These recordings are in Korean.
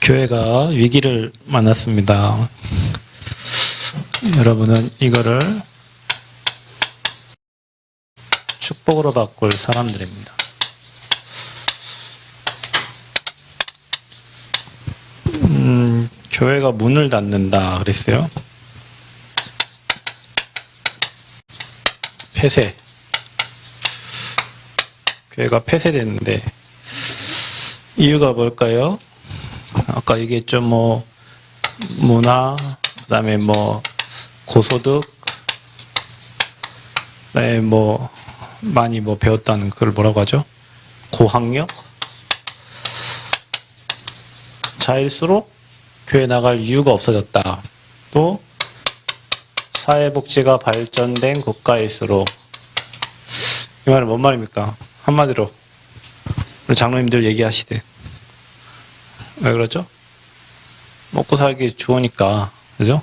교회가 위기를 만났습니다. 여러분은 이거를 축복으로 바꿀 사람들입니다. 교회가 문을 닫는다 그랬어요. 폐쇄. 교회가 폐쇄됐는데 이유가 뭘까요? 아까 얘기했죠. 문화, 그다음에 고소득, 그다음에 많이 배웠다는 그걸 뭐라고 하죠? 고학력? 자일수록 교회 나갈 이유가 없어졌다. 또 사회복지가 발전된 국가일수록, 이 말은 뭔 말입니까? 한마디로 우리 장로님들 얘기하시되 왜 그러죠? 먹고 살기 좋으니까, 그죠?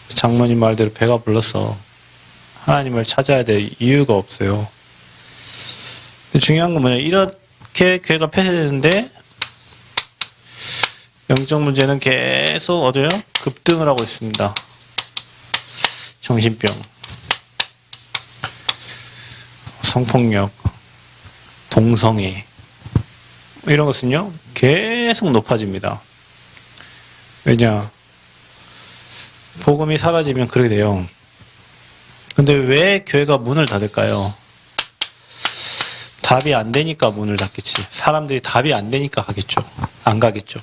장로님 말대로 배가 불렀어. 하나님을 찾아야 될 이유가 없어요. 중요한 건 뭐냐? 이렇게 교회가 폐쇄되는데 영적 문제는 계속 어디요? 급등을 하고 있습니다. 정신병, 성폭력, 동성애, 이런 것은요 계속 높아집니다. 왜냐? 복음이 사라지면 그렇게 돼요. 근데 왜 교회가 문을 닫을까요? 답이 안 되니까 문을 닫겠지. 사람들이 답이 안 되니까 가겠죠. 안 가겠죠.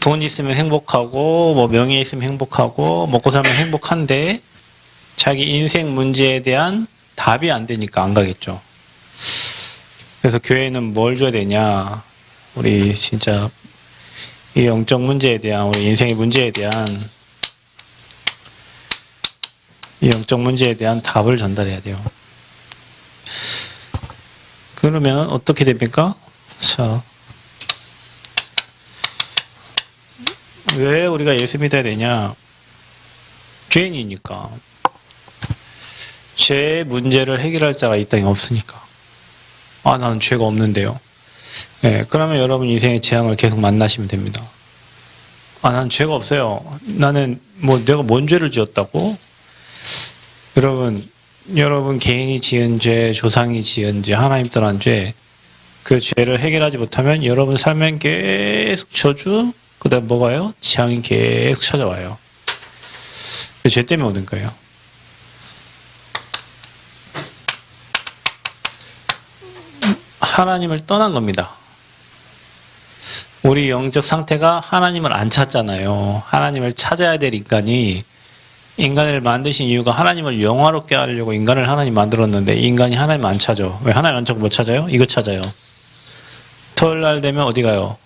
돈 있으면 행복하고 명예 있으면 행복하고 먹고 살면 행복한데 자기 인생 문제에 대한 답이 안 되니까 안 가겠죠. 그래서 교회는 뭘 줘야 되냐? 우리 진짜 이 영적 문제에 대한, 우리 인생의 문제에 대한, 이 영적 문제에 대한 답을 전달해야 돼요. 그러면 어떻게 됩니까? 자, 왜 우리가 예수 믿어야 되냐? 죄인이니까. 죄의 문제를 해결할 자가 이 땅에 없으니까. 나는 죄가 없는데요. 네, 그러면 여러분 인생의 재앙을 계속 만나시면 됩니다. 나는 죄가 없어요. 나는 내가 뭔 죄를 지었다고? 여러분 개인이 지은 죄, 조상이 지은 죄, 하나님 떠난 죄, 그 죄를 해결하지 못하면 여러분 삶엔 계속 저주, 그 다음 뭐가요? 재앙이 계속 찾아와요. 그 죄 때문에 오는 거예요. 하나님을 떠난 겁니다. 우리 영적 상태가 하나님을 안 찾잖아요. 하나님을 찾아야 될 인간이, 인간을 만드신 이유가 하나님을 영화롭게 하려고 인간을 하나님 만들었는데 이 인간이 하나님 안 찾아. 왜 하나님 안 찾고 뭐 찾아요? 이거 찾아요. 토요일 날 되면 어디 가요?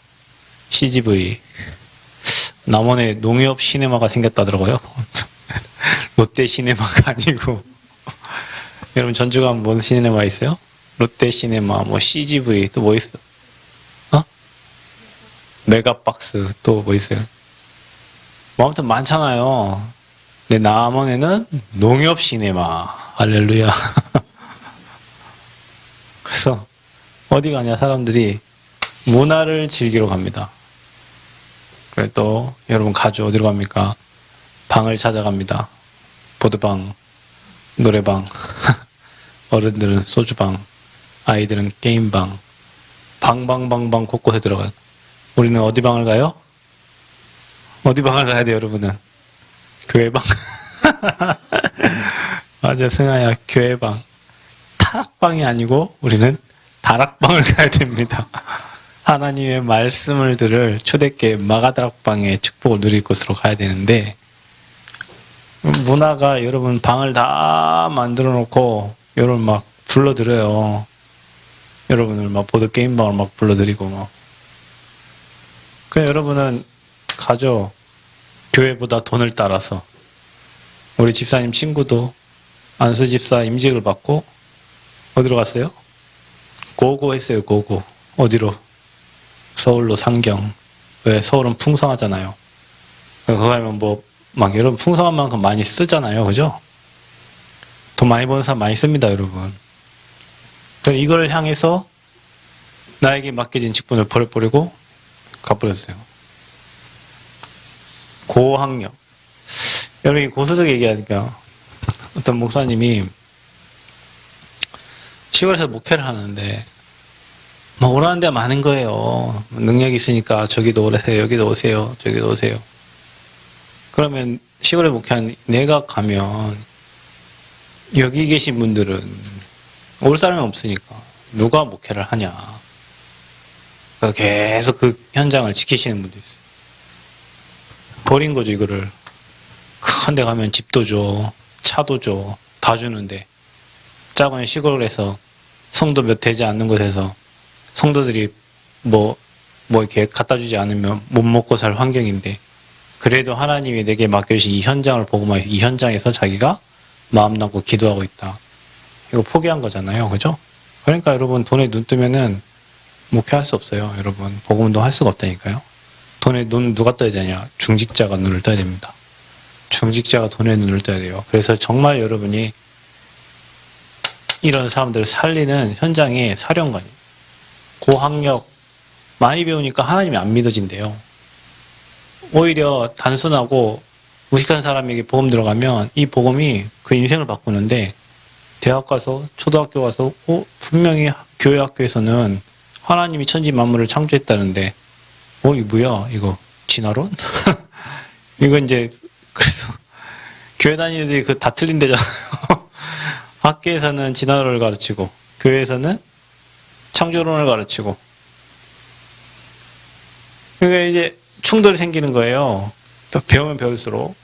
CGV. 남원에 농협 시네마가 생겼다더라고요. 롯데 시네마가 아니고. 여러분 전주 가면 뭔 시네마 있어요? 롯데 시네마, CGV, 또 뭐 있어? 메가박스, 또 뭐 있어요? 아무튼 많잖아요. 근데 남원에는 농협 시네마. 할렐루야. 그래서 어디 가냐, 사람들이 문화를 즐기러 갑니다. 그래 또 여러분 가죠. 어디로 갑니까? 방을 찾아갑니다. 보드방, 노래방, 어른들은 소주방, 아이들은 게임방, 방방방방 곳곳에 들어가요. 우리는 어디 방을 가요? 어디 방을 가야 돼요, 여러분은? 교회방? 맞아, 승아야, 교회방. 타락방이 아니고 우리는 다락방을 가야 됩니다. 하나님의 말씀을 들을 초대교회 마가다락방의 축복을 누릴 곳으로 가야 되는데, 문화가 여러분 방을 다 만들어 놓고 여러분 불러들여요. 여러분을 보드게임방을 불러들이고 그냥 여러분은 가죠. 교회보다 돈을 따라서. 우리 집사님 친구도 안수 집사 임직을 받고 어디로 갔어요? 고고 했어요. 고고. 어디로? 서울로 상경. 왜? 서울은 풍성하잖아요. 거기 가면 여러분 풍성한 만큼 많이 쓰잖아요. 그죠? 돈 많이 버는 사람 많이 씁니다, 여러분. 이걸 향해서 나에게 맡겨진 직분을 버려버리고 가버렸어요. 고학력. 여러분, 이 고소득 얘기하니까 어떤 목사님이 시골에서 목회를 하는데, 뭐, 오라는 데가 많은 거예요. 능력이 있으니까 저기도 오세요, 여기도 오세요, 저기도 오세요. 그러면 시골에 목회한 내가 가면, 여기 계신 분들은 올 사람이 없으니까 누가 목회를 하냐. 계속 그 현장을 지키시는 분도 있어요. 버린 거죠, 이거를. 큰 데 가면 집도 줘, 차도 줘, 다 주는데, 작은 시골에서 성도 몇 되지 않는 곳에서 성도들이 뭐 이렇게 갖다 주지 않으면 못 먹고 살 환경인데, 그래도 하나님이 내게 맡겨주신 이 현장을 보고만 이 현장에서 자기가 마음 놓고 기도하고 있다. 이거 포기한 거잖아요. 그죠? 그러니까 여러분, 돈에 눈 뜨면은 목회할 수 없어요. 여러분, 복음운동 할 수가 없다니까요. 돈에 눈 누가 떠야 되냐? 중직자가 눈을 떠야 됩니다. 중직자가 돈에 눈을 떠야 돼요. 그래서 정말 여러분이 이런 사람들을 살리는 현장의 사령관이에요. 고학력 많이 배우니까 하나님이 안 믿어진대요. 오히려 단순하고 무식한 사람에게 복음 들어가면 이 복음이 그 인생을 바꾸는데, 대학 가서 초등학교 가서 분명히 교회 학교에서는 하나님이 천지 만물을 창조했다는데, 이거 뭐야 이거 진화론? 이거 이제 그래서 교회 다니는 애들이 그 다 틀린 데잖아요. 학교에서는 진화론을 가르치고 교회에서는 창조론을 가르치고, 그러니까 이제 충돌이 생기는 거예요. 배우면 배울수록.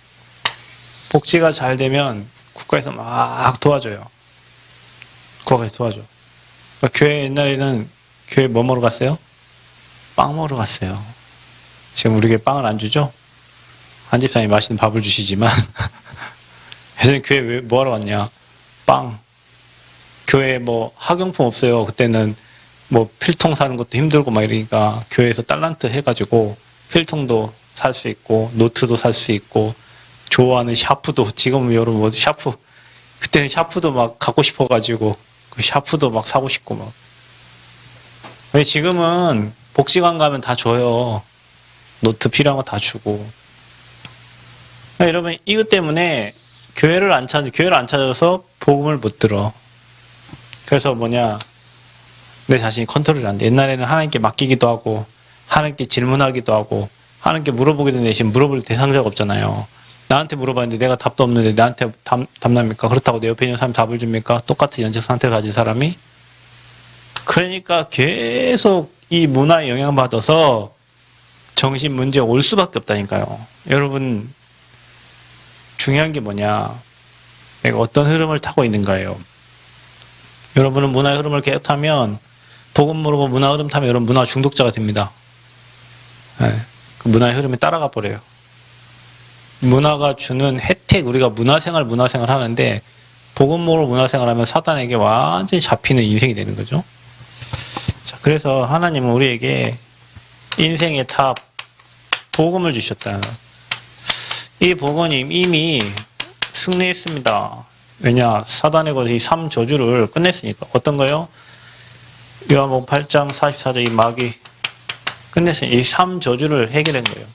복지가 잘 되면 국가에서 막 도와줘요. 국가에서 도와줘. 그러니까 교회 옛날에는 교회 뭐 먹으러 갔어요? 빵 먹으러 갔어요. 지금 우리에게 빵을 안 주죠? 한 집사님이 맛있는 밥을 주시지만 예전에 교회 왜 뭐 하러 갔냐? 빵. 교회에 뭐 학용품 없어요. 그때는 뭐 필통 사는 것도 힘들고 막 이러니까 교회에서 달란트 해가지고 필통도 살 수 있고 노트도 살 수 있고 좋아하는 샤프도, 지금은 여러분 뭐 샤프, 그때는 샤프도 막 갖고 싶어가지고 그 샤프도 막 사고 싶고 막. 근데 지금은 복지관 가면 다 줘요. 노트 필요한 거 다 주고. 그러니까 여러분, 이것 때문에 교회를 안 찾아서 복음을 못 들어. 그래서 내 자신이 컨트롤이 안 돼. 옛날에는 하나님께 맡기기도 하고 하나님께 질문하기도 하고 하나님께 물어보기도 대신 물어볼 대상자가 없잖아요. 나한테 물어봤는데 내가 답도 없는데 나한테 답납니까? 그렇다고 내 옆에 있는 사람이 답을 줍니까? 똑같은 연적 상태를 가진 사람이? 그러니까 계속 이 문화에 영향받아서 정신 문제가 올 수밖에 없다니까요. 여러분, 중요한 게 뭐냐? 내가 어떤 흐름을 타고 있는가예요. 여러분은 문화의 흐름을 계속 타면, 복음 모르고 문화 흐름 타면 여러분 문화 중독자가 됩니다. 네, 그 문화의 흐름에 따라가 버려요. 문화가 주는 혜택, 우리가 문화생활 하는데 복음 모르고 문화생활 하면 사단에게 완전히 잡히는 인생이 되는 거죠. 자, 그래서 하나님은 우리에게 인생의 탑, 복음을 주셨다. 이 복음이 이미 승리했습니다. 왜냐? 사단의 것이 이 3저주를 끝냈으니까. 어떤 거요? 요한복음 8장 44절 이 마귀 끝냈으니 이 3저주를 해결한 거예요.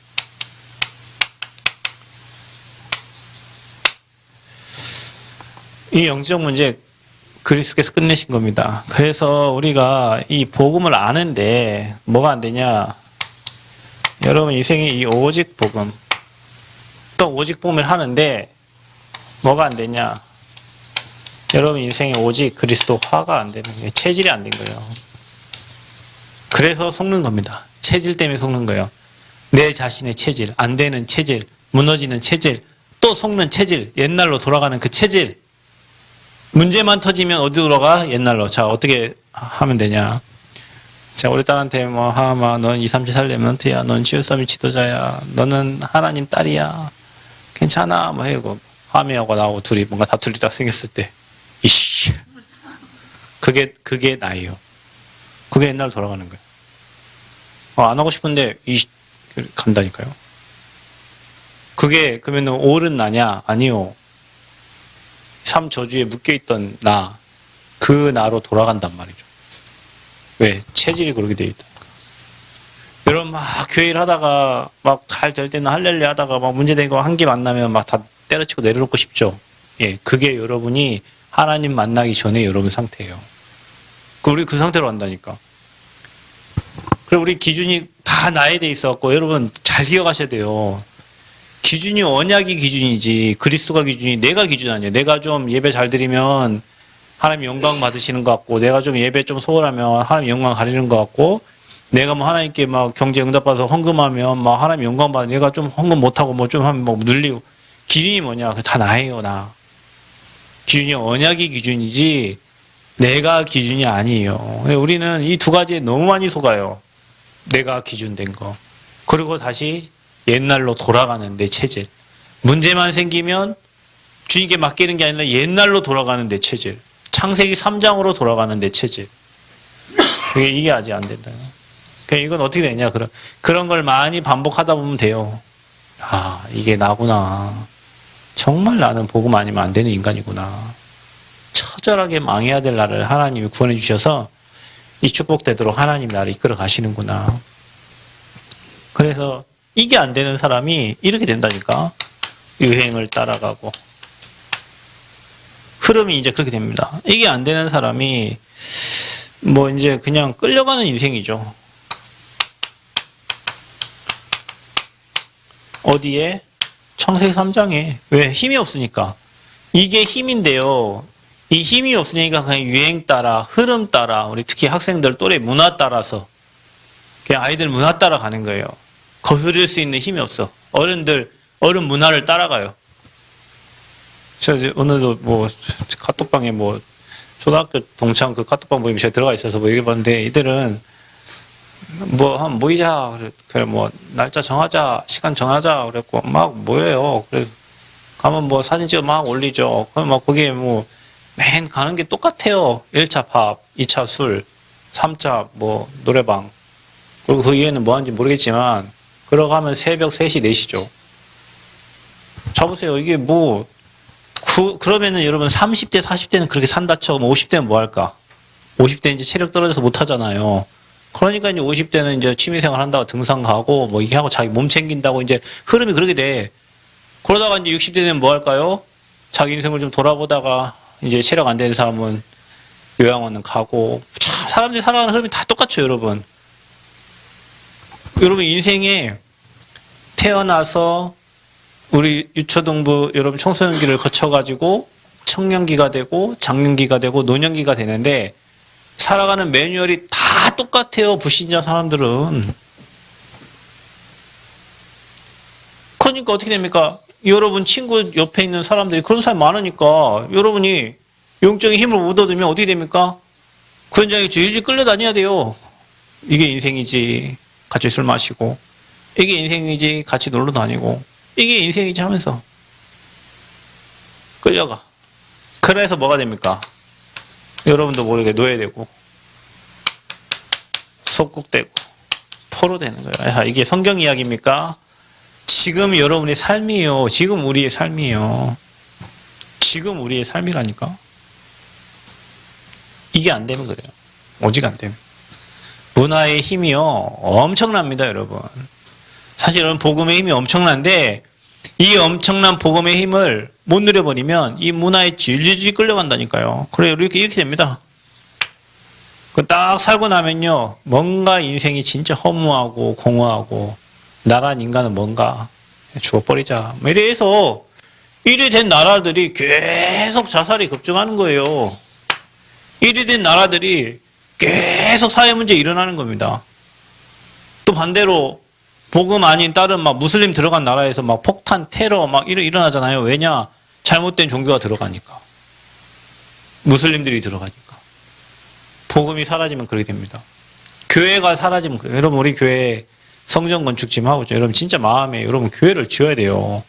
이 영적 문제 그리스도께서 끝내신 겁니다. 그래서 우리가 이 복음을 아는데 뭐가 안 되냐? 여러분 인생에 이 오직 복음, 또 오직 복음을 하는데 뭐가 안 되냐? 여러분 인생에 오직 그리스도화가 안 되는 거예요. 체질이 안 된 거예요. 그래서 속는 겁니다. 체질 때문에 속는 거예요. 내 자신의 체질, 안 되는 체질, 무너지는 체질, 또 속는 체질, 옛날로 돌아가는 그 체질. 문제만 터지면 어디 돌아가? 옛날로. 자, 어떻게 하면 되냐? 자, 우리 딸한테 넌 2, 3, 4 살려면트야. 넌 지우서밋 지도자야. 너는 하나님 딸이야. 괜찮아. 해고 하미하고 나하고 둘이 뭔가 다툴이 딱 생겼을 때, 이씨. 그게 나예요. 그게 옛날로 돌아가는 거예요. 안 하고 싶은데, 간다니까요. 그게, 그러면 옳은 나냐? 아니요. 3저주에 묶여있던 나, 그 나로 돌아간단 말이죠. 왜? 체질이 그렇게 되어 있다. 여러분 막 교회를 하다가 막 잘 될 때는 할렐루야 하다가 막 문제된 거 한 개 만나면 막 다 때려치고 내려놓고 싶죠. 예, 그게 여러분이 하나님 만나기 전에 여러분 상태예요. 우리 그 상태로 한다니까. 그리고 우리 기준이 다 나에 돼 있어갖고 여러분 잘 기억하셔야 돼요. 기준이 언약이 기준이지 그리스도가 기준이 내가 기준 아니에요. 내가 좀 예배 잘 드리면 하나님 영광 받으시는 것 같고, 내가 좀 예배 좀 소홀하면 하나님 영광 가리는 것 같고, 내가 뭐 하나님께 막 경제 응답받아서 헌금하면 막 하나님 영광 받아, 내가 좀 헌금 못하고 뭐 좀 하면 뭐 눌리고. 기준이 뭐냐? 다 나예요, 나. 기준이 언약이 기준이지 내가 기준이 아니에요. 우리는 이 두 가지에 너무 많이 속아요. 내가 기준된 거. 그리고 다시 옛날로 돌아가는 내 체질. 문제만 생기면 주님께 맡기는 게 아니라 옛날로 돌아가는 내 체질. 창세기 3장으로 돌아가는 내 체질. 이게 아직 안 된다. 그러니까 이건 어떻게 되냐. 그런 걸 많이 반복하다 보면 돼요. 아, 이게 나구나. 정말 나는 복음 아니면 안 되는 인간이구나. 처절하게 망해야 될 나를 하나님이 구원해 주셔서 이 축복되도록 하나님 나를 이끌어 가시는구나. 그래서 이게 안 되는 사람이 이렇게 된다니까. 유행을 따라가고. 흐름이 이제 그렇게 됩니다. 이게 안 되는 사람이 뭐 이제 그냥 끌려가는 인생이죠. 어디에? 창세기 3장에. 왜? 힘이 없으니까. 이게 힘인데요. 이 힘이 없으니까 그냥 유행 따라, 흐름 따라, 우리 특히 학생들 또래 문화 따라서 그냥 아이들 문화 따라 가는 거예요. 거스릴 수 있는 힘이 없어. 어른 문화를 따라가요. 제가 오늘도 뭐 카톡방에 뭐 초등학교 동창 그 카톡방 모임 제가 들어가 있어서 뭐 얘기해봤는데, 이들은 뭐 한 모이자 그래 뭐 날짜 정하자, 시간 정하자 그랬고 막 모여요. 그래 가면 뭐 사진 찍어 막 올리죠. 그럼 막 거기에 뭐 맨 가는 게 똑같아요. 1차 밥, 2차 술, 3차 뭐 노래방. 그리고 그 이후에는 뭐 하는지 모르겠지만 그러가면 새벽 3시, 4시죠. 잡으세요. 이게 뭐 그러면은 여러분 30대, 40대는 그렇게 산다 쳐. 50대는 뭐 할까? 50대 이제 체력 떨어져서 못 하잖아요. 그러니까 이제 50대는 이제 취미생활 한다고 등산 가고 뭐 이게 하고 자기 몸 챙긴다고 이제 흐름이 그렇게 돼. 그러다가 이제 60대는 뭐 할까요? 자기 인생을 좀 돌아보다가 이제 체력 안 되는 사람은 요양원은 가고. 참 사람들이 살아가는 흐름이 다 똑같죠, 여러분. 여러분 인생에 태어나서 우리 유초등부 여러분 청소년기를 거쳐가지고 청년기가 되고 장년기가 되고 노년기가 되는데 살아가는 매뉴얼이 다 똑같아요. 불신자 사람들은. 그러니까 어떻게 됩니까? 여러분 친구 옆에 있는 사람들이 그런 사람이 많으니까 여러분이 영적인 힘을 못 얻으면 어떻게 됩니까? 그 현장에 질질 끌려다녀야 돼요. 이게 인생이지. 같이 술 마시고. 이게 인생이지. 같이 놀러 다니고. 이게 인생이지 하면서 끌려가. 그래서 뭐가 됩니까? 여러분도 모르게 노예되고 속국되고 포로되는 거예요. 이게 성경 이야기입니까? 지금 여러분의 삶이에요. 지금 우리의 삶이에요. 지금 우리의 삶이라니까. 이게 안 되는 거예요. 오직 안 됩니다. 문화의 힘이요 엄청납니다, 여러분. 사실 여러분 복음의 힘이 엄청난데 이 엄청난 복음의 힘을 못 누려버리면 이 문화에 질질질 끌려간다니까요. 그래 이렇게 됩니다. 딱 살고 나면요 뭔가 인생이 진짜 허무하고 공허하고 나란 인간은 뭔가 죽어버리자. 이래서 이래 된 나라들이 계속 자살이 급증하는 거예요. 이래 된 나라들이 계속 사회 문제 일어나는 겁니다. 또 반대로 복음 아닌 다른 막 무슬림 들어간 나라에서 막 폭탄, 테러 막 일어나잖아요. 왜냐? 잘못된 종교가 들어가니까. 무슬림들이 들어가니까. 복음이 사라지면 그렇게 됩니다. 교회가 사라지면 그래요. 여러분 우리 교회 성전 건축 지금 하고 있죠. 여러분 진짜 마음에 여러분 교회를 지어야 돼요.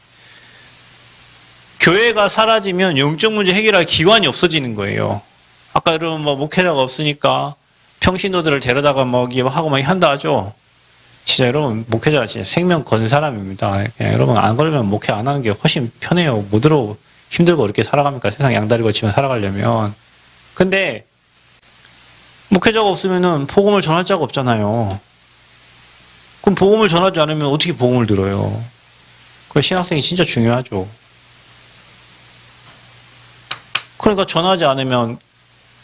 교회가 사라지면 영적 문제 해결할 기관이 없어지는 거예요. 아까 여러분 뭐 목회자가 없으니까 평신도들을 데려다가 뭐 하고 막 한다 하죠. 진짜 여러분 목회자가 진짜 생명 건 사람입니다. 여러분 안 걸면 목회 안 하는 게 훨씬 편해요. 뭐들어 힘들고 어렵게 살아갑니까? 세상 양다리 걸치면 살아가려면. 근데 목회자가 없으면은 복음을 전할 자가 없잖아요. 그럼 복음을 전하지 않으면 어떻게 복음을 들어요? 그 신학생이 진짜 중요하죠. 그러니까 전하지 않으면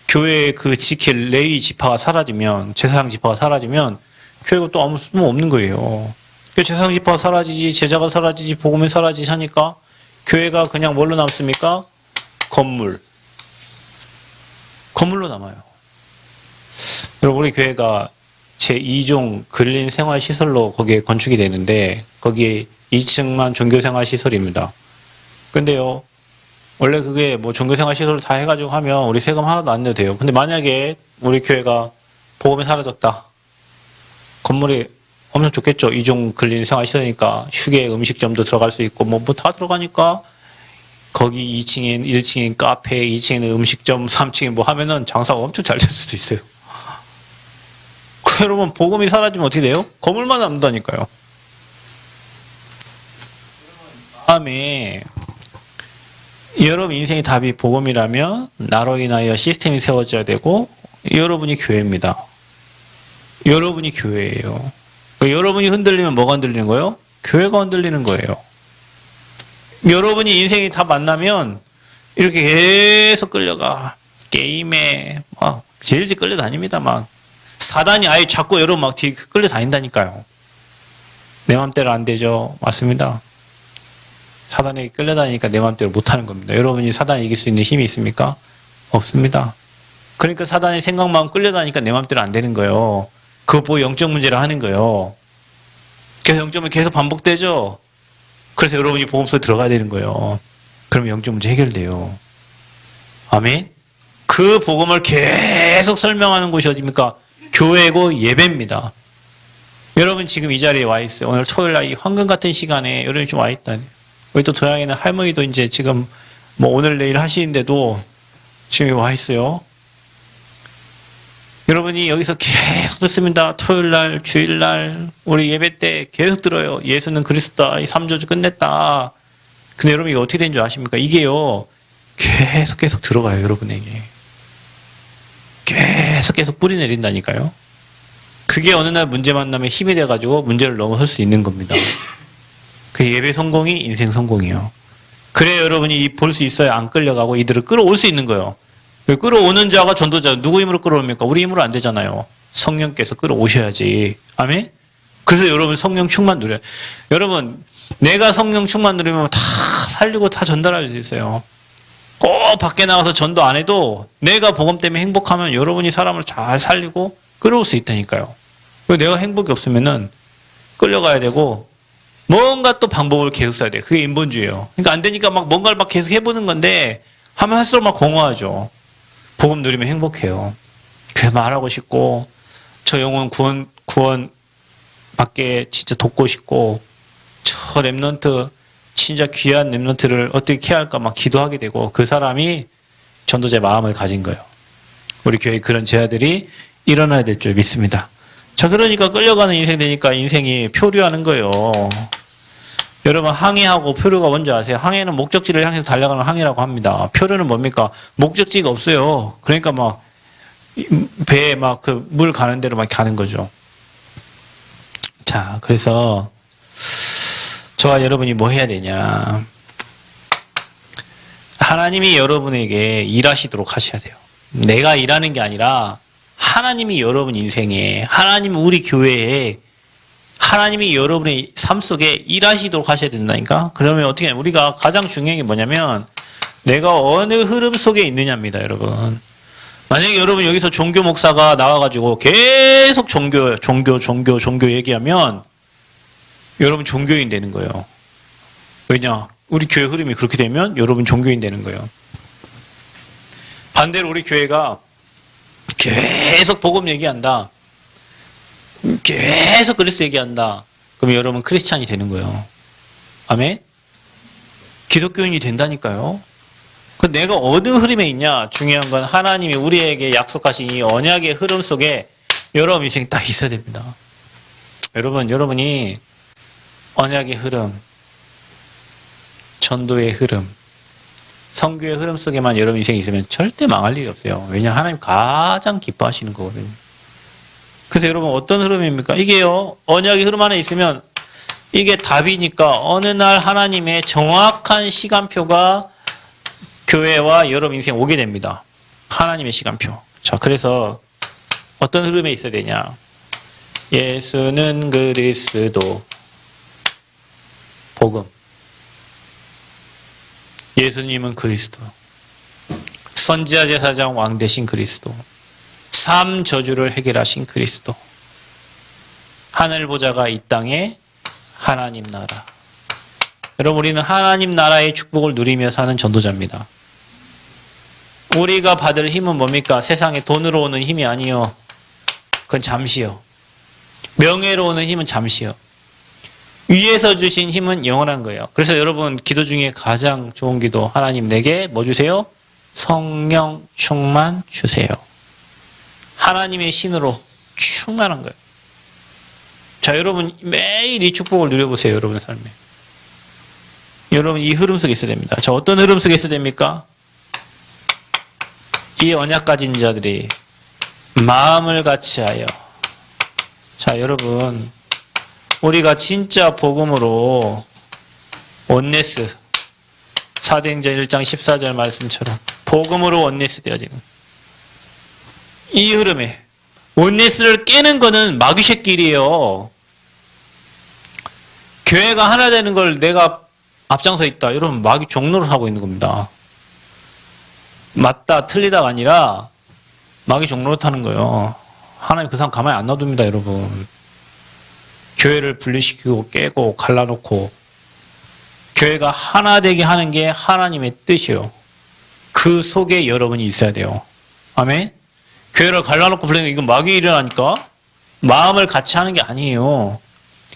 교회의 그 지킬 레위 지파가 사라지면, 제사장 지파가 사라지면 교회가 또 아무 쓸모 없는 거예요. 제사장 지파가 사라지지, 제자가 사라지지, 복음이 사라지지 하니까 교회가 그냥 뭘로 남습니까? 건물로 남아요. 여러분, 우리 교회가 제2종 근린 생활시설로 거기에 건축이 되는데, 거기에 2층만 종교생활시설입니다. 근데요, 원래 그게 뭐 종교생활시설을 다 해가지고 하면 우리 세금 하나도 안 내도 돼요. 근데 만약에 우리 교회가 복음이 사라졌다. 건물이 엄청 좋겠죠. 2종 근린 생활시설이니까 휴게 음식점도 들어갈 수 있고 뭐 다 들어가니까 거기 2층엔 1층엔 카페, 2층에는 음식점, 3층에 뭐 하면은 장사가 엄청 잘 될 수도 있어요. 여러분, 복음이 사라지면 어떻게 돼요? 건물만 남는다니까요. 다음에 여러분 인생의 답이 복음이라면 나로 인하여 시스템이 세워져야 되고 여러분이 교회입니다. 여러분이 교회예요. 여러분이 흔들리면 뭐가 흔들리는 거예요? 교회가 흔들리는 거예요. 여러분이 인생이 다 만나면 이렇게 계속 끌려가. 게임에 막 질질 끌려다닙니다. 막 사단이 아예 자꾸 여러분 막 뒤에 끌려다닌다니까요. 내 맘대로 안 되죠. 맞습니다. 사단에게 끌려다니니까 내 맘대로 못하는 겁니다. 여러분이 사단을 이길 수 있는 힘이 있습니까? 없습니다. 그러니까 사단의 생각만 끌려다니니까 내 맘대로 안 되는 거예요. 그거 보고 영적 문제라 하는 거예요. 그래서 영적은 계속 반복되죠. 그래서 여러분이 복음소에 들어가야 되는 거예요. 그러면 영적 문제 해결돼요. 아멘. 그 복음을 계속 설명하는 곳이 어디입니까? 교회고 예배입니다. 여러분 지금 이 자리에 와 있어요. 오늘 토요일 날 이 황금 같은 시간에 여러분이 좀 와 있다니. 우리 또 도양에는 할머니도 이제 지금 뭐 오늘 내일 하시는데도 지금 와 있어요. 여러분이 여기서 계속 듣습니다. 토요일 날, 주일 날, 우리 예배 때 계속 들어요. 예수는 그리스도다. 이 3조주 끝냈다. 근데 여러분 이거 어떻게 된 줄 아십니까? 이게요. 계속 들어가요. 여러분에게. 계속 뿌리 내린다니까요. 그게 어느 날 문제 만나면 힘이 돼가지고 문제를 넘어설 수 있는 겁니다. 그 예배 성공이 인생 성공이에요. 그래야 여러분이 볼 수 있어야 안 끌려가고 이들을 끌어올 수 있는 거예요. 끌어오는 자가 전도자, 누구 힘으로 끌어옵니까? 우리 힘으로 안 되잖아요. 성령께서 끌어오셔야지. 아멘? 그래서 여러분 성령 충만 누려요. 여러분, 내가 성령 충만 누리면 다 살리고 다 전달할 수 있어요. 꼭 밖에 나가서 전도 안 해도 내가 복음 때문에 행복하면 여러분이 사람을 잘 살리고 끌어올 수 있다니까요. 내가 행복이 없으면은 끌려가야 되고 뭔가 또 방법을 계속 써야 돼. 그게 인본주의예요. 그러니까 안 되니까 막 뭔가를 막 계속 해보는 건데 하면 할수록 막 공허하죠. 복음 누리면 행복해요. 그래서 말하고 싶고 저 영혼 구원 밖에 진짜 돕고 싶고 저 렘넌트 진짜 귀한 렘넌트를 어떻게 해야 할까 막 기도하게 되고 그 사람이 전도자의 마음을 가진 거예요. 우리 교회에 그런 제자들이 일어나야 될 줄 믿습니다. 자, 그러니까 끌려가는 인생 되니까 인생이 표류하는 거예요. 여러분 항해하고 표류가 뭔지 아세요? 항해는 목적지를 향해서 달려가는 항해라고 합니다. 표류는 뭡니까? 목적지가 없어요. 그러니까 막 배에 막 그 물 가는 대로 막 가는 거죠. 자, 그래서 저와 여러분이 뭐 해야 되냐? 하나님이 여러분에게 일하시도록 하셔야 돼요. 내가 일하는 게 아니라 하나님이 여러분 인생에, 하나님이 우리 교회에, 하나님이 여러분의 삶 속에 일하시도록 하셔야 된다니까? 그러면 어떻게 하냐? 우리가 가장 중요한 게 뭐냐면 내가 어느 흐름 속에 있느냐입니다, 여러분. 만약에 여러분 여기서 종교 목사가 나와가지고 계속 종교 얘기하면 여러분 종교인 되는 거예요. 왜냐? 우리 교회 흐름이 그렇게 되면 여러분 종교인 되는 거예요. 반대로 우리 교회가 계속 복음 얘기한다. 계속 그리스도 얘기한다. 그럼 여러분 크리스찬이 되는 거예요. 아멘? 기독교인이 된다니까요. 그 내가 어느 흐름에 있냐? 중요한 건 하나님이 우리에게 약속하신 이 언약의 흐름 속에 여러분 인생 딱 있어야 됩니다. 여러분이 언약의 흐름, 전도의 흐름, 선교의 흐름 속에만 여러분 인생이 있으면 절대 망할 일이 없어요. 왜냐? 하나님 가장 기뻐하시는 거거든요. 그래서 여러분 어떤 흐름입니까? 이게요, 언약의 흐름 안에 있으면 이게 답이니까 어느 날 하나님의 정확한 시간표가 교회와 여러분 인생에 오게 됩니다. 하나님의 시간표. 자, 그래서 어떤 흐름에 있어야 되냐? 예수는 그리스도, 복음. 예수님은 그리스도. 선지자 제사장 왕 되신 그리스도. 삶 저주를 해결하신 그리스도. 하늘 보좌가 이 땅에 하나님 나라. 여러분, 우리는 하나님 나라의 축복을 누리며 사는 전도자입니다. 우리가 받을 힘은 뭡니까? 세상에 돈으로 오는 힘이 아니요. 그건 잠시요. 명예로 오는 힘은 잠시요. 위에서 주신 힘은 영원한 거예요. 그래서 여러분, 기도 중에 가장 좋은 기도, 하나님 내게 뭐 주세요? 성령 충만 주세요. 하나님의 신으로 충만한 거예요. 자, 여러분 매일 이 축복을 누려보세요. 여러분의 삶에. 여러분 이 흐름 속에 있어야 됩니다. 자, 어떤 흐름 속에 있어야 됩니까? 이 언약 가진 자들이 마음을 같이하여. 자, 여러분 우리가 진짜 복음으로 원네스, 사도행전 1장 14절 말씀처럼 복음으로 원네스 되어지는 이 흐름에, 원네스를 깨는 거는 마귀새끼리에요. 교회가 하나 되는 걸 내가 앞장서 있다. 여러분 마귀 종로를 하고 있는 겁니다. 맞다 틀리다가 아니라 마귀 종로를 타는 거예요. 하나님 그 사람 가만히 안 놔둡니다. 여러분. 교회를 분리시키고 깨고 갈라놓고 교회가 하나 되게 하는 게 하나님의 뜻이에요. 그 속에 여러분이 있어야 돼요. 아멘? 교회를 갈라놓고 불리는 이건 마귀 일어나니까 마음을 같이 하는 게 아니에요.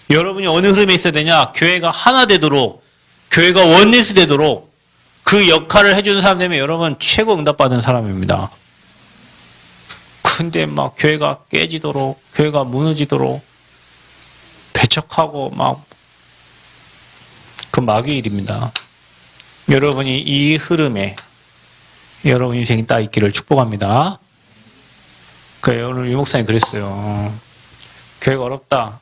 여러분이 어느 흐름에 있어야 되냐? 교회가 하나 되도록, 교회가 원리스 되도록 그 역할을 해주는 사람 되면 여러분 최고 응답받은 사람입니다. 근데 막 교회가 깨지도록, 교회가 무너지도록 배척하고 막 그 마귀 일입니다. 여러분이 이 흐름에 여러분 인생이 딱 있기를 축복합니다. 그래요. 오늘 유 목사님 그랬어요. 교회가 어렵다.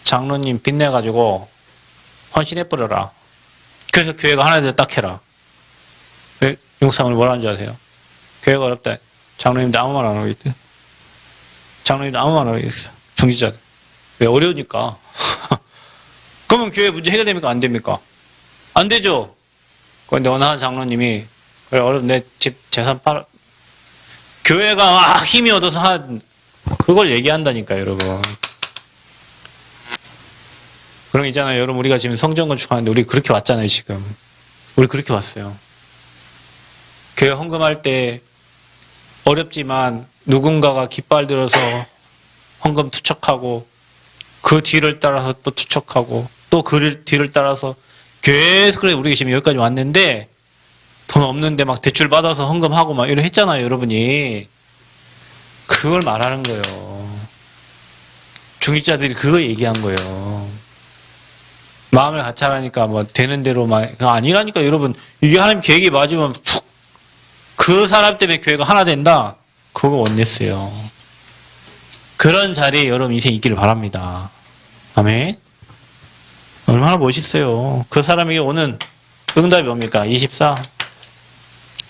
장로님 빚내가지고 헌신해버려라. 그래서 교회가 하나 되어 딱 해라. 왜? 유 목사님 뭐라는 줄 아세요? 교회가 어렵다. 장로님도 아무 말 안 하겠대. 장로님도 아무 말 안 하겠어. 중지자. 왜? 어려우니까. 그러면 교회 문제 해결됩니까? 안 됩니까? 안 되죠? 그런데 어느 한 장로님이, 그래, 내 집 재산 팔아. 교회가 막 힘이 얻어서 그걸 얘기한다니까요, 여러분. 그런 거 있잖아요. 여러분, 우리가 지금 성전 건축하는데 우리 그렇게 왔잖아요, 지금. 우리 그렇게 왔어요. 교회 헌금할 때 어렵지만 누군가가 깃발 들어서 헌금 투척하고 그 뒤를 따라서 또 투척하고 또 그 뒤를 따라서 계속 그래 우리가 지금 여기까지 왔는데 돈 없는데 막 대출 받아서 헌금하고 막 이런 했잖아요, 여러분이. 그걸 말하는 거예요. 중직자들이 그거 얘기한 거예요. 마음을 같이 하라니까 뭐 되는 대로만 아니라니까. 여러분 이게 하나님 계획이 맞으면 그 사람 때문에 교회가 하나 된다. 그거 원냈어요. 그런 자리에 여러분 인생 있기를 바랍니다. 아멘. 얼마나 멋있어요. 그 사람에게 오는 응답이 뭡니까? 24.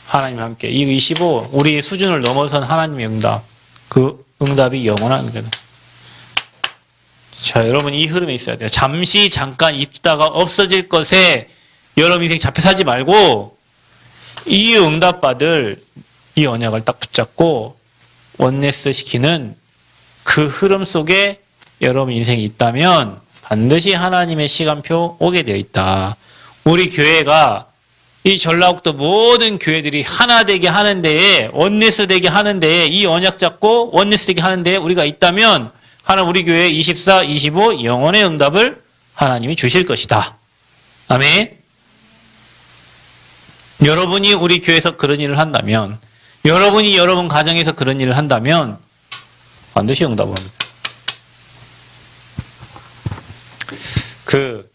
하나님과 함께. 이 25. 우리 수준을 넘어선 하나님의 응답. 그 응답이 영원한 거예요. 자, 여러분 이 흐름에 있어야 돼요. 잠시 잠깐 있다가 없어질 것에 여러분 인생 잡혀 사지 말고 이 응답받을 이 언약을 딱 붙잡고 원네스 시키는 그 흐름 속에 여러분 인생이 있다면 반드시 하나님의 시간표 오게 되어 있다. 우리 교회가 이 전라북도 모든 교회들이 하나 되게 하는 데에, 원네스 되게 하는 데에, 이 언약 잡고 원네스 되게 하는 데에 우리가 있다면 하나님 우리 교회 24, 25 영원의 응답을 하나님이 주실 것이다. 아멘. 여러분이 우리 교회에서 그런 일을 한다면, 여러분이 여러분 가정에서 그런 일을 한다면 반드시 응답을 합니다. 그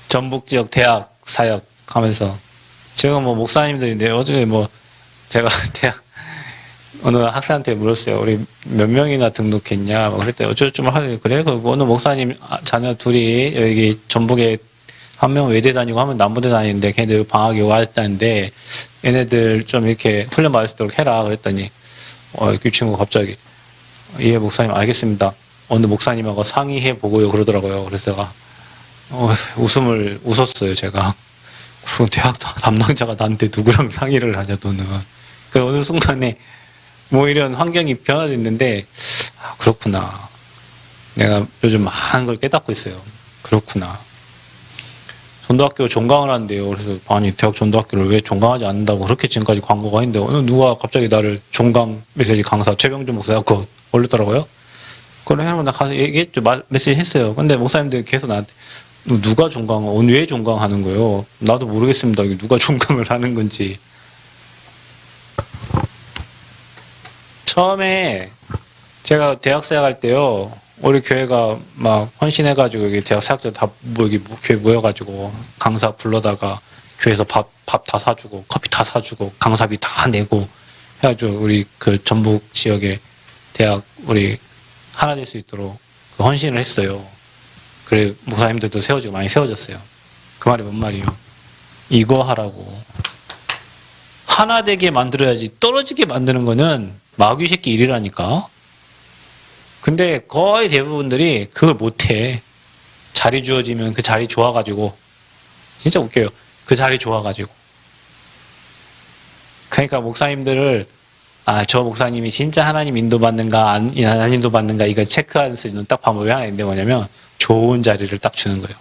전북 지역 대학 사역 하면서 제가 뭐 목사님들인데 어제 뭐 제가 대학 어느 학생한테 물었어요. 우리 몇 명이나 등록했냐? 그랬더니 어쩌고저쩌고 하더니 그래? 그 어느 목사님 자녀 둘이 여기 전북에 한 명은 외대 다니고 한 명은 남부대 다니는데 걔네들 방학이 왔다는데 얘네들 좀 이렇게 훈련 받을 수 있도록 해라. 그랬더니 그 친구가 갑자기 예 목사님 알겠습니다. 어느 목사님하고 상의해 보고요 그러더라고요. 그래서 제가 웃음을 웃었어요. 제가. 그리고 대학 담당자가 나한테 누구랑 상의를 하냐 너는. 그 어느 순간에 뭐 이런 환경이 변화됐는데 그렇구나. 내가 요즘 많은 걸 깨닫고 있어요. 그렇구나. 전도학교 종강을 한대요. 그래서 아니 대학 전도학교를 왜 종강하지 않는다고 그렇게 지금까지 광고가 있는데 어느 누가 갑자기 나를 종강 메시지 강사 최병준 목사가 그거 올렸더라고요. 그걸 해놓고 나 가서 얘기했죠. 메시지 했어요. 근데 목사님들이 계속 나한테 누가 종강, 왜 종강하는 거예요? 나도 모르겠습니다. 누가 종강을 하는 건지. 처음에 제가 대학생 할 때요, 우리 교회가 막 헌신해가지고 여기 대학 사학들 다 여기 교회 모여가지고 강사 불러다가 교회에서 밥 다 사주고 커피 다 사주고 강사비 다 내고 해가지고 우리 그 전북 지역에 대학 우리 하나 될 수 있도록 그 헌신을 했어요. 그래 목사님들도 세워지고 많이 세워졌어요. 그 말이 뭔 말이에요? 이거 하라고. 하나 되게 만들어야지 떨어지게 만드는 거는 마귀 새끼 일이라니까. 근데 거의 대부분들이 그걸 못해. 자리 주어지면 그 자리 좋아가지고 진짜 웃겨요. 그 자리 좋아가지고. 그러니까 목사님들을 저 목사님이 진짜 하나님 인도받는가 안 인도받는가 이거 체크할 수 있는 딱 방법이 하나 있는데 뭐냐면 좋은 자리를 딱 주는 거예요.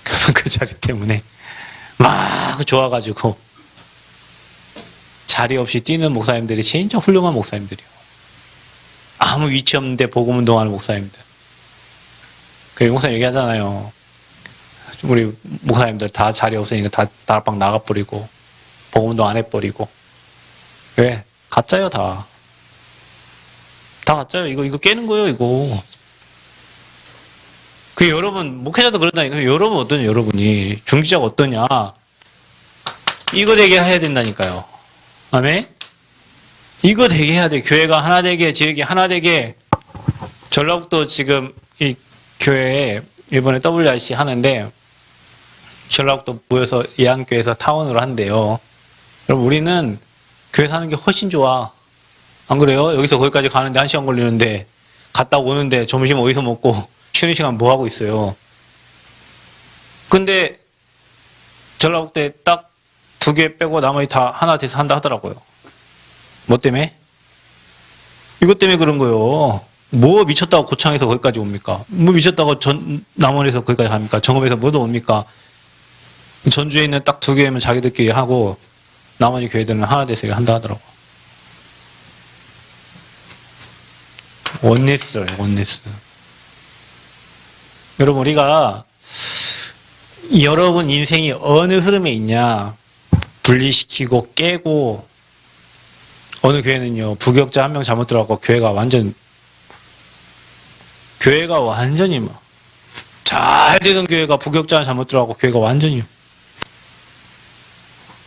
그러면 그 자리 때문에 막 좋아가지고 자리 없이 뛰는 목사님들이 진짜 훌륭한 목사님들이에요. 아무 위치 없는데 복음 운동하는 목사님들. 그 목사님 얘기하잖아요. 우리 목사님들 다 자리 없으니까 다 다락방 나가버리고 복음 운동 안 해버리고. 왜? 가짜요 다. 다 가짜요. 이거 깨는 거예요 이거. 그 여러분 목회자도 그런다니까. 여러분 어떠냐 여러분이 중지자가 어떠냐. 이거 되게 해야 된다니까요. 아멘. 이거 되게 해야 돼. 교회가 하나 되게, 지역이 하나 되게. 전라북도 지금 이 교회에 이번에 WRC 하는데 전라북도 모여서 예안교회에서 타운으로 한대요. 여러분 우리는 교회 사는 게 훨씬 좋아. 안 그래요? 여기서 거기까지 가는데 1시간 걸리는데 갔다 오는데 점심 어디서 먹고 쉬는 시간 뭐 하고 있어요. 근데 전라북도에 딱 2개 빼고 나머지 다 하나 돼서 한다 하더라고요. 뭐 때문에? 이것 때문에 그런 거예요. 뭐 미쳤다고 고창에서 거기까지 옵니까? 뭐 미쳤다고 남원에서 거기까지 갑니까? 정읍에서 뭐도 옵니까? 전주에 있는 딱 2개면 자기들끼리 하고 나머지 교회들은 하나 돼서 한다 하더라고. 원네스예요, 원네스. 여러분 우리가 여러분 인생이 어느 흐름에 있냐 분리시키고 깨고. 어느 교회는요 부교역자 1명 잘못 들어가고 교회가 완전히 막 잘 되던 교회가 부교역자 잘못 들어가고 교회가 완전히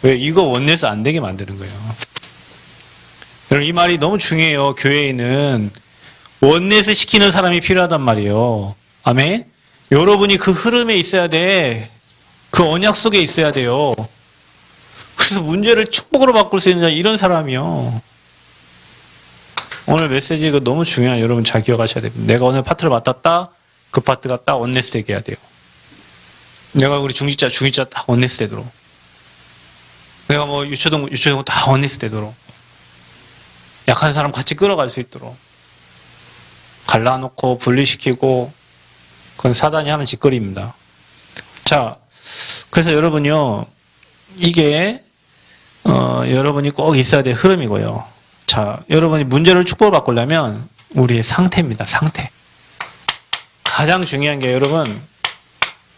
왜 이거 원내에서 안 되게 만드는 거예요. 여러분 이 말이 너무 중요해요. 교회에는 원내에서 시키는 사람이 필요하단 말이에요. 아멘. 여러분이 그 흐름에 있어야 돼. 그 언약 속에 있어야 돼요. 그래서 문제를 축복으로 바꿀 수 있는 이런 사람이요. 오늘 메시지 이거 너무 중요해요. 여러분 잘 기억하셔야 됩니다. 내가 오늘 파트를 맡았다. 그 파트가 딱 원네스 되게 해야 돼요. 내가 우리 중지자 딱 원네스 되도록. 내가 뭐 유초동 다 원네스 되도록. 약한 사람 같이 끌어갈 수 있도록. 갈라놓고 분리시키고 그건 사단이 하는 짓거리입니다. 자, 그래서 여러분요. 이게 여러분이 꼭 있어야 될 흐름이고요. 자, 여러분이 문제를 축복을 바꾸려면 우리의 상태입니다. 상태. 가장 중요한 게 여러분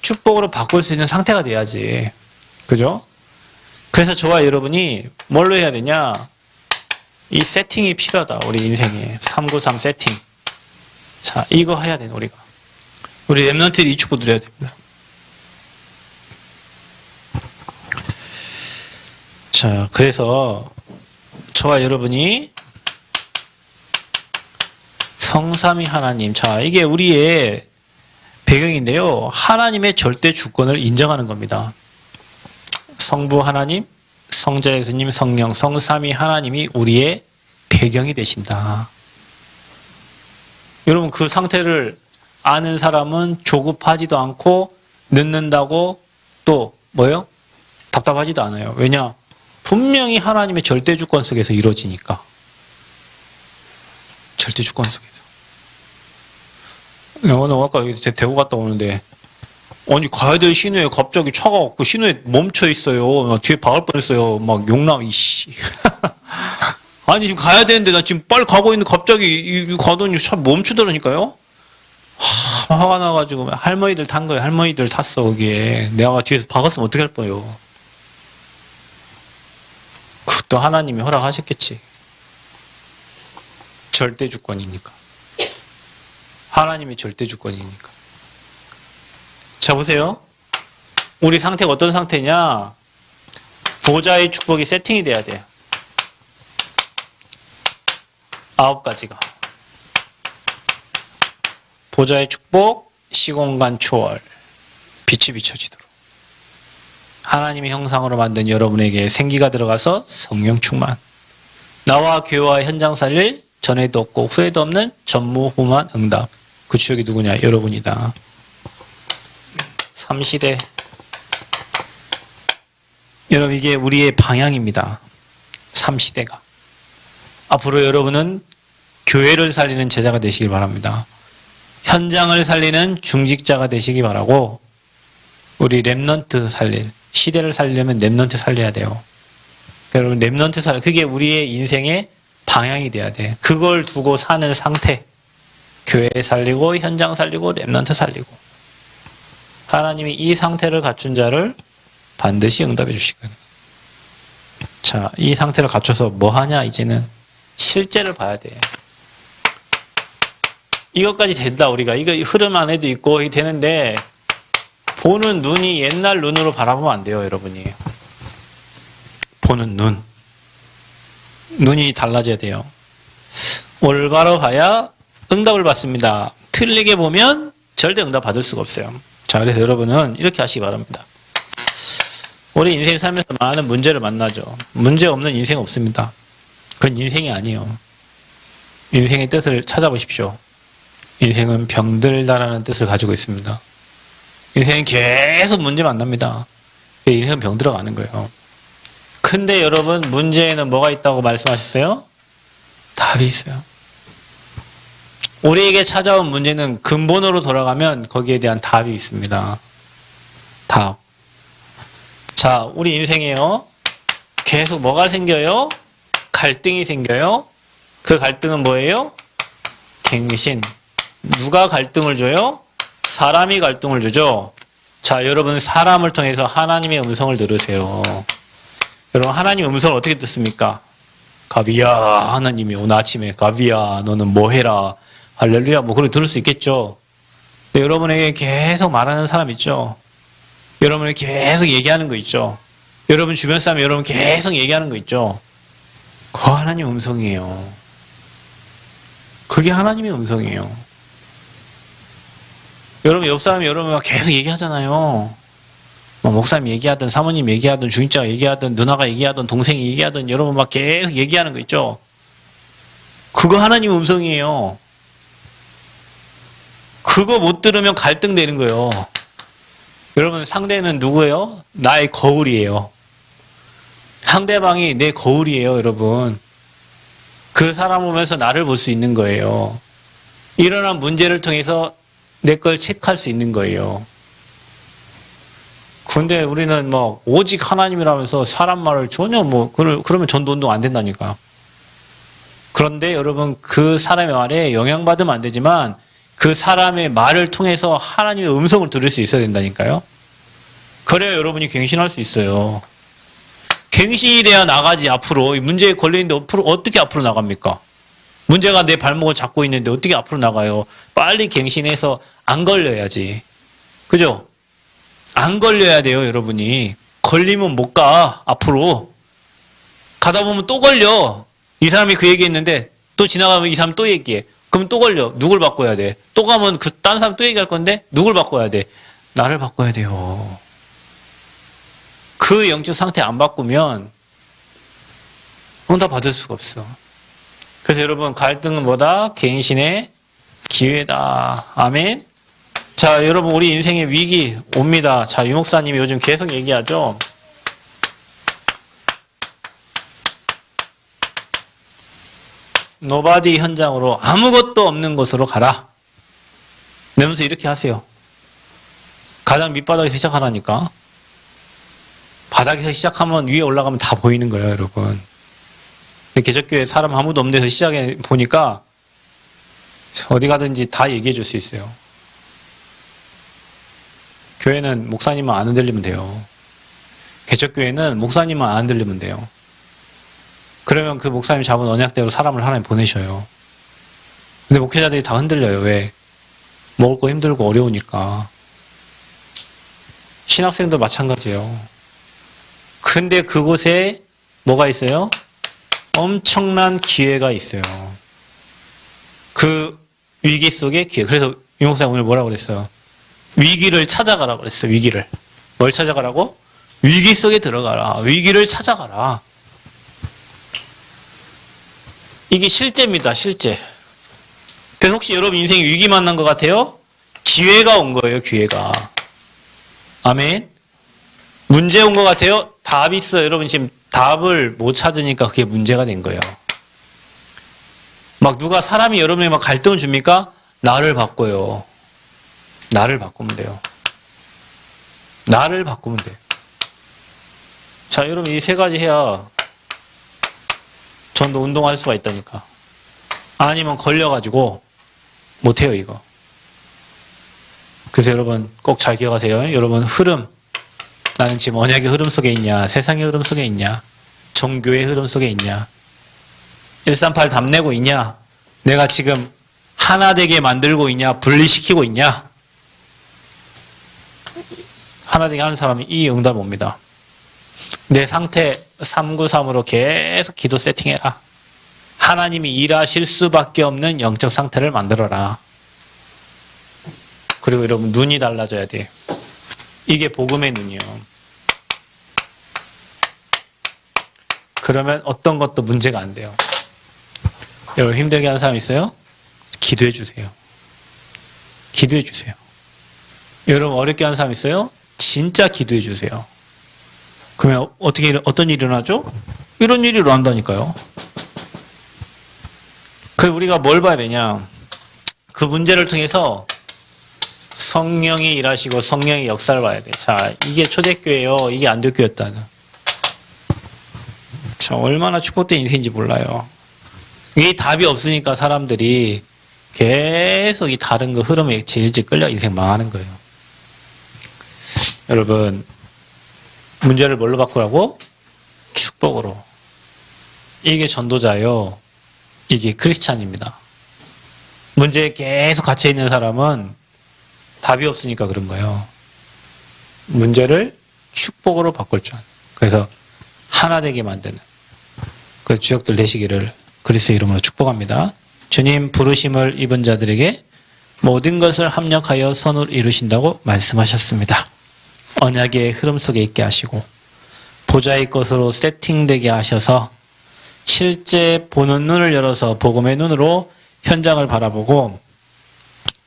축복으로 바꿀 수 있는 상태가 돼야지. 그죠? 그래서 저와 여러분이 뭘로 해야 되냐? 이 세팅이 필요하다. 우리 인생에 393 세팅. 자, 이거 해야 돼 우리가. 우리 랩런트들이 이 축복 누려야 됩니다. 자, 그래서 저와 여러분이 성삼위 하나님. 자, 이게 우리의 배경인데요. 하나님의 절대 주권을 인정하는 겁니다. 성부 하나님, 성자 예수님, 성령, 성삼위 하나님이 우리의 배경이 되신다. 여러분 그 상태를 아는 사람은 조급하지도 않고 늦는다고 또 뭐예요? 답답하지도 않아요. 왜냐? 분명히 하나님의 절대 주권 속에서 이루어지니까. 절대 주권 속에서. 오늘 아까 대구 갔다 오는데 아니 가야 될 신호에 갑자기 차가 없고 신호에 멈춰 있어요. 뒤에 박을 뻔했어요. 막 용남 이씨. 아니 지금 가야 되는데 나 지금 빨리 가고 있는데 갑자기 가더니 차 멈추더라니까요. 화가 나가지고 할머니들 탄 거예요. 할머니들 탔어 거기에. 내가 뒤에서 박았으면 어떻게 할 거예요. 그것도 하나님이 허락하셨겠지. 절대 주권이니까. 하나님이 절대 주권이니까. 자 보세요. 우리 상태가 어떤 상태냐. 보좌의 축복이 세팅이 돼야 돼요. 9가지가. 보좌의 축복, 시공간 초월, 빛이 비춰지도록. 하나님의 형상으로 만든 여러분에게 생기가 들어가서 성령 충만. 나와 교회와 현장 살릴 전에도 없고 후에도 없는 전무후무한 응답. 그 주역이 누구냐? 여러분이다. 3시대. 여러분 이게 우리의 방향입니다. 3시대가. 앞으로 여러분은 교회를 살리는 제자가 되시길 바랍니다. 현장을 살리는 중직자가 되시기 바라고 우리 렘넌트 살릴 시대를 살리려면 렘넌트 살려야 돼요. 여러분 렘넌트 그게 우리의 인생의 방향이 돼야 돼. 그걸 두고 사는 상태. 교회 살리고 현장 살리고 렘넌트 살리고 하나님이 이 상태를 갖춘 자를 반드시 응답해 주시거든요. 자, 이 상태를 갖춰서 뭐 하냐 이제는 실제를 봐야 돼. 이것까지 된다 우리가. 이거 흐름 안에도 있고 되는데 보는 눈이 옛날 눈으로 바라보면 안 돼요 여러분이. 보는 눈이 달라져야 돼요. 올바로 봐야 응답을 받습니다. 틀리게 보면 절대 응답 받을 수가 없어요. 자, 그래서 여러분은 이렇게 하시기 바랍니다. 우리 인생 살면서 많은 문제를 만나죠. 문제 없는 인생 없습니다. 그건 인생이 아니에요. 인생의 뜻을 찾아보십시오. 인생은 병들다라는 뜻을 가지고 있습니다. 인생은 계속 문제 만납니다. 인생은 병들어가는 거예요. 근데 여러분 문제에는 뭐가 있다고 말씀하셨어요? 답이 있어요. 우리에게 찾아온 문제는 근본으로 돌아가면 거기에 대한 답이 있습니다. 답. 자, 우리 인생에요. 계속 뭐가 생겨요? 갈등이 생겨요. 그 갈등은 뭐예요? 갱신. 누가 갈등을 줘요? 사람이 갈등을 주죠. 자, 여러분 사람을 통해서 하나님의 음성을 들으세요. 여러분 하나님의 음성을 어떻게 듣습니까? 가비야 하나님이 오늘 아침에 가비야 너는 뭐 해라 할렐루야 뭐 그렇게 들을 수 있겠죠. 근데 여러분에게 계속 말하는 사람 있죠. 여러분에게 계속 얘기하는 거 있죠. 여러분 주변 사람이 여러분 계속 얘기하는 거 있죠. 그 하나님의 음성이에요. 그게 하나님의 음성이에요. 여러분 옆 사람이 여러분 계속 얘기하잖아요. 뭐 목사님 얘기하든 사모님 얘기하든 주인자가 얘기하든 누나가 얘기하든 동생이 얘기하든 여러분 막 계속 얘기하는 거 있죠. 그거 하나님의 음성이에요. 그거 못 들으면 갈등되는 거예요. 여러분 상대는 누구예요? 나의 거울이에요. 상대방이 내 거울이에요, 여러분. 그 사람 보면서 나를 볼 수 있는 거예요. 일어난 문제를 통해서 내 걸 체크할 수 있는 거예요. 근데 우리는 뭐 오직 하나님이라면서 사람 말을 전혀 그러면 전도운동 안 된다니까. 그런데 여러분 그 사람의 말에 영향받으면 안 되지만 그 사람의 말을 통해서 하나님의 음성을 들을 수 있어야 된다니까요. 그래야 여러분이 갱신할 수 있어요. 갱신이 돼야 나가지. 앞으로 문제에 걸려있는데 어떻게 앞으로 나갑니까? 문제가 내 발목을 잡고 있는데 어떻게 앞으로 나가요? 빨리 갱신해서 안 걸려야지. 그죠? 안 걸려야 돼요, 여러분이. 걸리면 못 가, 앞으로. 가다 보면 또 걸려. 이 사람이 그 얘기했는데 또 지나가면 이 사람 또 얘기해. 그럼 또 걸려. 누굴 바꿔야 돼? 또 가면 그 딴 사람 또 얘기할 건데 누굴 바꿔야 돼? 나를 바꿔야 돼요. 그 영적 상태 안 바꾸면 응답 받을 수가 없어. 그래서 여러분 갈등은 뭐다? 갱신의 기회다. 아멘. 자, 여러분 우리 인생의 위기 옵니다. 자, 유 목사님이 요즘 계속 얘기하죠. 노바디 현장으로 아무것도 없는 곳으로 가라. 내면서 이렇게 하세요. 가장 밑바닥에서 시작하라니까. 바닥에서 시작하면 위에 올라가면 다 보이는 거예요, 여러분. 근데 개척교회 사람 아무도 없는 데서 시작해 보니까 어디 가든지 다 얘기해 줄 수 있어요. 교회는 목사님만 안 흔들리면 돼요. 개척교회는 목사님만 안 흔들리면 돼요. 그러면 그 목사님 잡은 언약대로 사람을 하나님 보내셔요. 근데 목회자들이 다 흔들려요. 왜? 먹을 거 힘들고 어려우니까. 신학생도 마찬가지예요. 근데 그곳에 뭐가 있어요? 엄청난 기회가 있어요. 그 위기 속에 기회. 그래서 유 목사님 오늘 뭐라고 그랬어요? 위기를 찾아가라고 그랬어요. 위기를. 뭘 찾아가라고? 위기 속에 들어가라. 위기를 찾아가라. 이게 실제입니다. 실제. 그래서 혹시 여러분 인생에 위기 만난 것 같아요? 기회가 온 거예요. 기회가. 아멘. 문제 온 것 같아요? 답이 있어요. 여러분 지금 답을 못 찾으니까 그게 문제가 된 거예요. 막 누가 사람이 여러분에게 막 갈등을 줍니까? 나를 바꿔요. 나를 바꾸면 돼요. 나를 바꾸면 돼요. 자, 여러분 이 세 가지 해야 전도 운동할 수가 있다니까. 아니면 걸려가지고 못해요, 이거. 그래서 여러분 꼭 잘 기억하세요. 여러분 흐름. 나는 지금 언약의 흐름 속에 있냐, 세상의 흐름 속에 있냐, 종교의 흐름 속에 있냐, 138 답내고 있냐, 내가 지금 하나 되게 만들고 있냐, 분리시키고 있냐. 하나 되게 하는 사람이 이 응답 옵니다. 내 상태 393으로 계속 기도 세팅해라. 하나님이 일하실 수밖에 없는 영적 상태를 만들어라. 그리고 여러분 눈이 달라져야 돼요. 이게 복음의 눈이요. 그러면 어떤 것도 문제가 안 돼요. 여러분 힘들게 하는 사람 있어요? 기도해 주세요. 기도해 주세요. 여러분 어렵게 하는 사람 있어요? 진짜 기도해 주세요. 그러면 어떤 일이 일어나죠? 이런 일이 일어난다니까요. 그래서 우리가 뭘 봐야 되냐? 그 문제를 통해서 성령이 일하시고 성령의 역사를 봐야 돼. 자, 이게 초대교회요. 이게 안디옥교회였다는. 자, 얼마나 축복된 인생인지 몰라요. 이게 답이 없으니까 사람들이 계속 이 다른 그 흐름에 질질 끌려 인생 망하는 거예요. 여러분, 문제를 뭘로 바꾸라고? 축복으로. 이게 전도자예요. 이게 크리스찬입니다. 문제에 계속 갇혀 있는 사람은 답이 없으니까 그런 거예요. 문제를 축복으로 바꿀 줄 아는. 그래서 하나 되게 만드는 그 주역들 되시기를 그리스도의 이름으로 축복합니다. 주님 부르심을 입은 자들에게 모든 것을 합력하여 선을 이루신다고 말씀하셨습니다. 언약의 흐름 속에 있게 하시고 보좌의 것으로 세팅되게 하셔서 실제 보는 눈을 열어서 복음의 눈으로 현장을 바라보고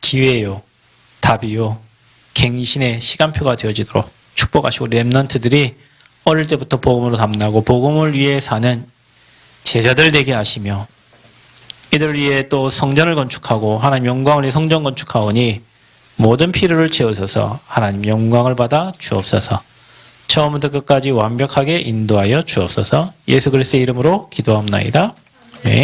기회요, 답이요, 갱신의 시간표가 되어지도록 축복하시고 우리 랩런트들이 어릴 때부터 복음으로 담나고 복음을 위해 사는 제자들 되게 하시며 이들을 위해 또 성전을 건축하고 하나님 영광을 위해 성전 건축하오니 모든 필요를 채우셔서 하나님 영광을 받아 주옵소서. 처음부터 끝까지 완벽하게 인도하여 주옵소서. 예수 그리스도의 이름으로 기도합나이다.